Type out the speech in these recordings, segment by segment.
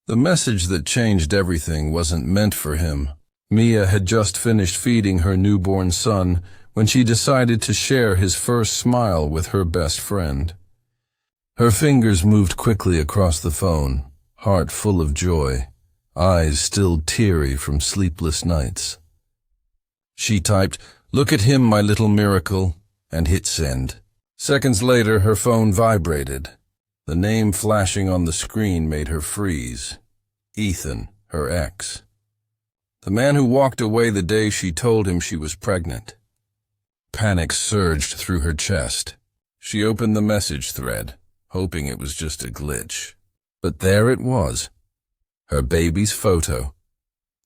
The message that changed everything wasn't meant for him. Mia had just finished feeding her newborn son when she decided to share his first smile with her best friend. Her fingers moved quickly across the phone, heart full of joy, eyes still teary from sleepless nights. She typed, "Look at him, my little miracle," and hit send. Seconds later, her phone vibrated. The name flashing on the screen made her freeze. Ethan, her ex. The man who walked away the day she told him she was pregnant. Panic surged through her chest. She opened the message thread, hoping it was just a glitch. But there it was, her baby's photo,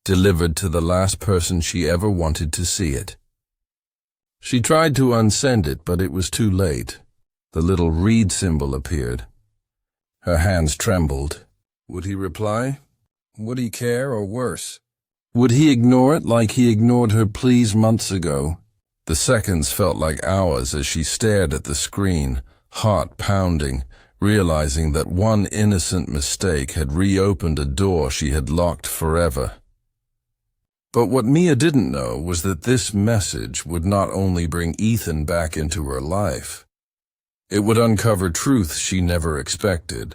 delivered to the last person she ever wanted to see it. She tried to unsend it, but it was too late. The little read symbol appeared. Her hands trembled. Would he reply? Would he care, or worse? Would he ignore it like he ignored her pleas months ago? The seconds felt like hours as she stared at the screen, heart pounding, realizing that one innocent mistake had reopened a door she had locked forever. But what Mia didn't know was that this message would not only bring Ethan back into her life, it would uncover truth she never expected,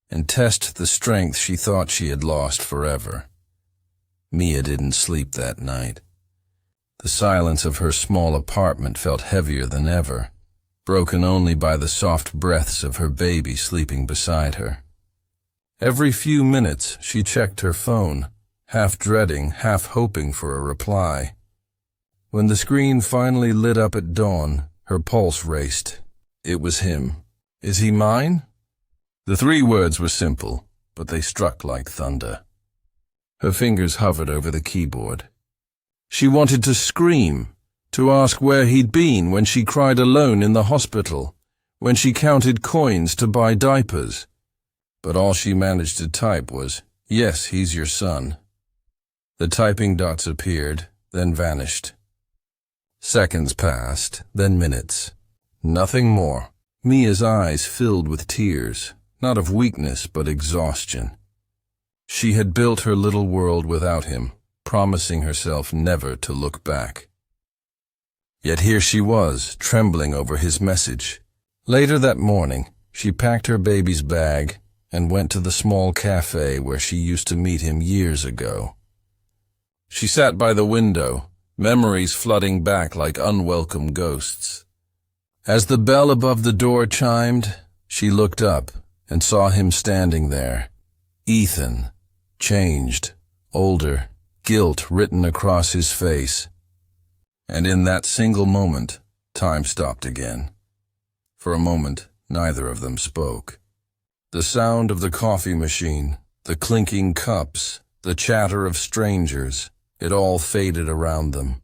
and test the strength she thought she had lost forever. Mia didn't sleep that night. The silence of her small apartment felt heavier than ever, broken only by the soft breaths of her baby sleeping beside her. Every few minutes she checked her phone, half dreading, half hoping for a reply. When the screen finally lit up at dawn, her pulse raced. It was him. Is he mine? The 3 words were simple, but they struck like thunder. Her fingers hovered over the keyboard. She wanted to scream, to ask where he'd been when she cried alone in the hospital, when she counted coins to buy diapers. But all she managed to type was, "Yes, he's your son." The typing dots appeared, then vanished. Seconds passed, then minutes. Nothing more. Mia's eyes filled with tears, not of weakness but exhaustion. She had built her little world without him, promising herself never to look back. Yet here she was, trembling over his message. Later that morning, she packed her baby's bag and went to the small cafe where she used to meet him years ago. She sat by the window, memories flooding back like unwelcome ghosts. As the bell above the door chimed, she looked up and saw him standing there. Ethan, changed, older, guilt written across his face. And in that single moment, time stopped again. For a moment, neither of them spoke. The sound of the coffee machine, the clinking cups, the chatter of strangers, it all faded around them.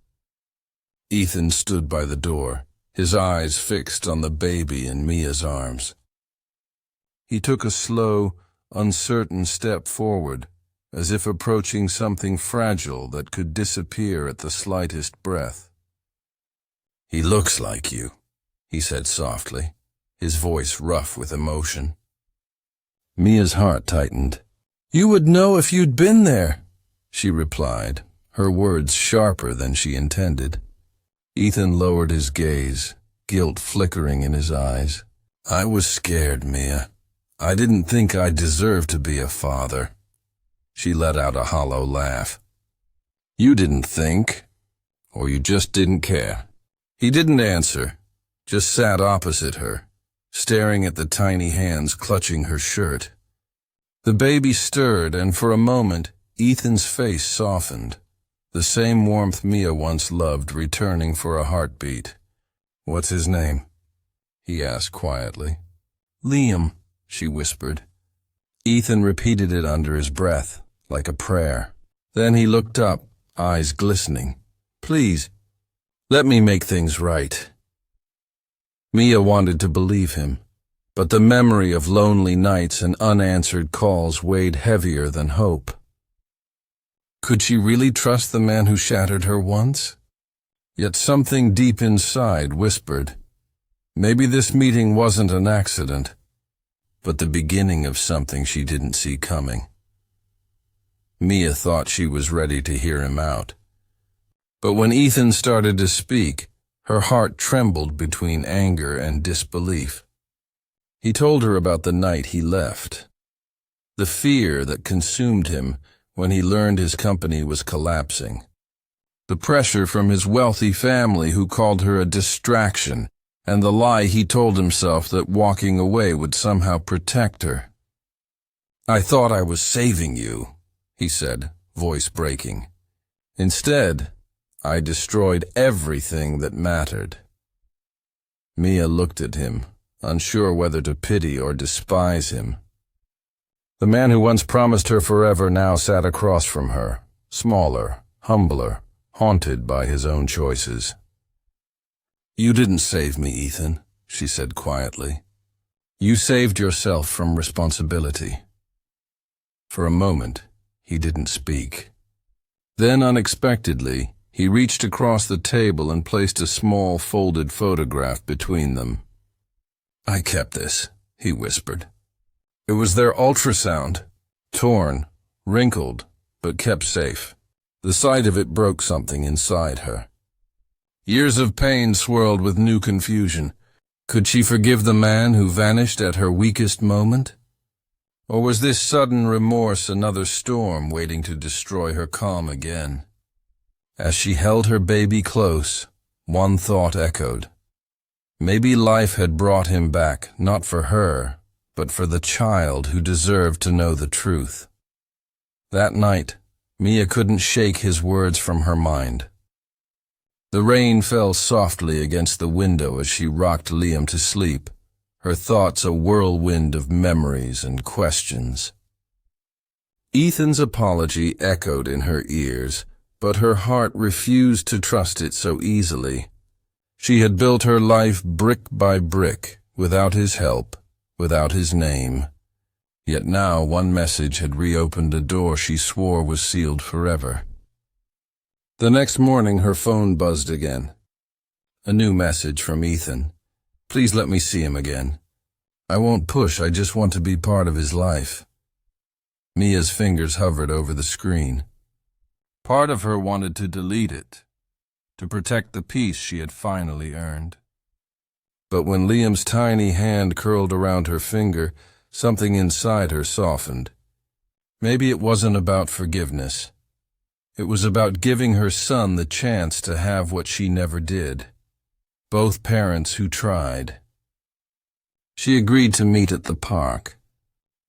Ethan stood by the door, his eyes fixed on the baby in Mia's arms. He took a slow, uncertain step forward, as if approaching something fragile that could disappear at the slightest breath. "He looks like you," he said softly, his voice rough with emotion. Mia's heart tightened. "You would know if you'd been there," she replied, her words sharper than she intended. Ethan lowered his gaze, guilt flickering in his eyes. "I was scared, Mia. I didn't think I deserved to be a father." She let out a hollow laugh. "You didn't think, or you just didn't care." He didn't answer, just sat opposite her, staring at the tiny hands clutching her shirt. The baby stirred, and for a moment, Ethan's face softened, the same warmth Mia once loved returning for a heartbeat. "What's his name?" he asked quietly. "Liam," she whispered. Ethan repeated it under his breath, like a prayer. Then he looked up, eyes glistening. "Please, let me make things right." Mia wanted to believe him, but the memory of lonely nights and unanswered calls weighed heavier than hope. Could she really trust the man who shattered her once? Yet something deep inside whispered, maybe this meeting wasn't an accident, but the beginning of something she didn't see coming. Mia thought she was ready to hear him out. But when Ethan started to speak, her heart trembled between anger and disbelief. He told her about the night he left, the fear that consumed him when he learned his company was collapsing, the pressure from his wealthy family who called her a distraction, and the lie he told himself that walking away would somehow protect her. "I thought I was saving you," he said, voice breaking. "Instead, I destroyed everything that mattered." Mia looked at him, unsure whether to pity or despise him. The man who once promised her forever now sat across from her, smaller, humbler, haunted by his own choices. "You didn't save me, Ethan," she said quietly. "You saved yourself from responsibility." For a moment, he didn't speak. Then, unexpectedly, he reached across the table and placed a small folded photograph between them. "I kept this," he whispered. It was their ultrasound, torn, wrinkled, but kept safe. The sight of it broke something inside her. Years of pain swirled with new confusion. Could she forgive the man who vanished at her weakest moment? Or was this sudden remorse another storm waiting to destroy her calm again? As she held her baby close, one thought echoed. Maybe life had brought him back, not for her, but for the child who deserved to know the truth. That night, Mia couldn't shake his words from her mind. The rain fell softly against the window as she rocked Liam to sleep, her thoughts a whirlwind of memories and questions. Ethan's apology echoed in her ears, but her heart refused to trust it so easily. She had built her life brick by brick, without his help, without his name. Yet now one message had reopened a door she swore was sealed forever. The next morning her phone buzzed again. A new message from Ethan. "Please let me see him again. I won't push, I just want to be part of his life." Mia's fingers hovered over the screen. Part of her wanted to delete it, to protect the peace she had finally earned. But when Liam's tiny hand curled around her finger, something inside her softened. Maybe it wasn't about forgiveness. It was about giving her son the chance to have what she never did. Both parents who tried. She agreed to meet at the park.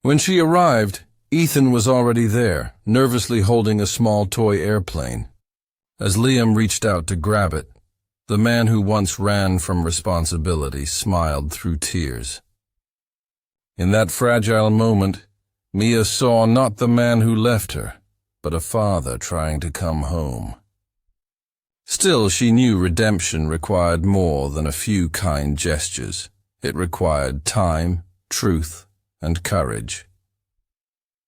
When she arrived, Ethan was already there, nervously holding a small toy airplane. As Liam reached out to grab it, the man who once ran from responsibility smiled through tears. In that fragile moment, Mia saw not the man who left her, but a father trying to come home. Still, she knew redemption required more than a few kind gestures. It required time, truth, and courage.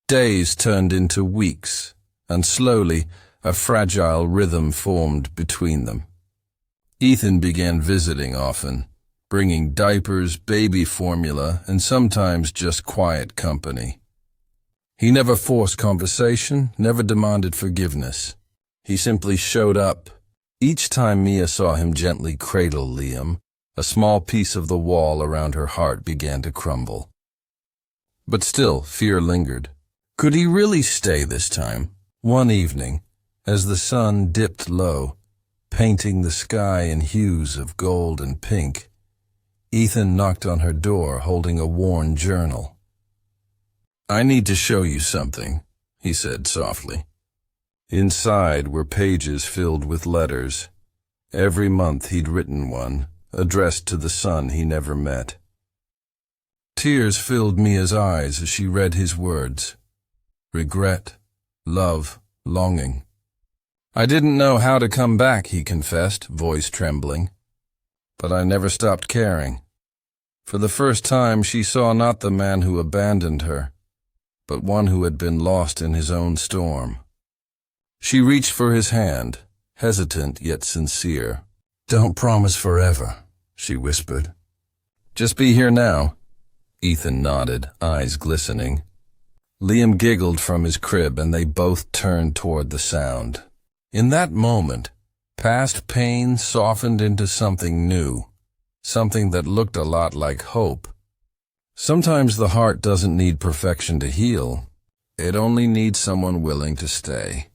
Days turned into weeks, and slowly a fragile rhythm formed between them. Ethan began visiting often, bringing diapers, baby formula, and sometimes just quiet company. He never forced conversation, never demanded forgiveness. He simply showed up. Each time Mia saw him gently cradle Liam, a small piece of the wall around her heart began to crumble. But still, fear lingered. Could he really stay this time? One evening, as the sun dipped low, painting the sky in hues of gold and pink, Ethan knocked on her door holding a worn journal. "I need to show you something," he said softly. Inside were pages filled with letters. Every month he'd written one, addressed to the son he never met. Tears filled Mia's eyes as she read his words. Regret, love, longing. "I didn't know how to come back," he confessed, voice trembling. "But I never stopped caring." For the first time she saw not the man who abandoned her, but one who had been lost in his own storm. She reached for his hand, hesitant yet sincere. "Don't promise forever," she whispered. "Just be here now." Ethan nodded, eyes glistening. Liam giggled from his crib and they both turned toward the sound. In that moment, past pain softened into something new, something that looked a lot like hope. Sometimes the heart doesn't need perfection to heal. It only needs someone willing to stay.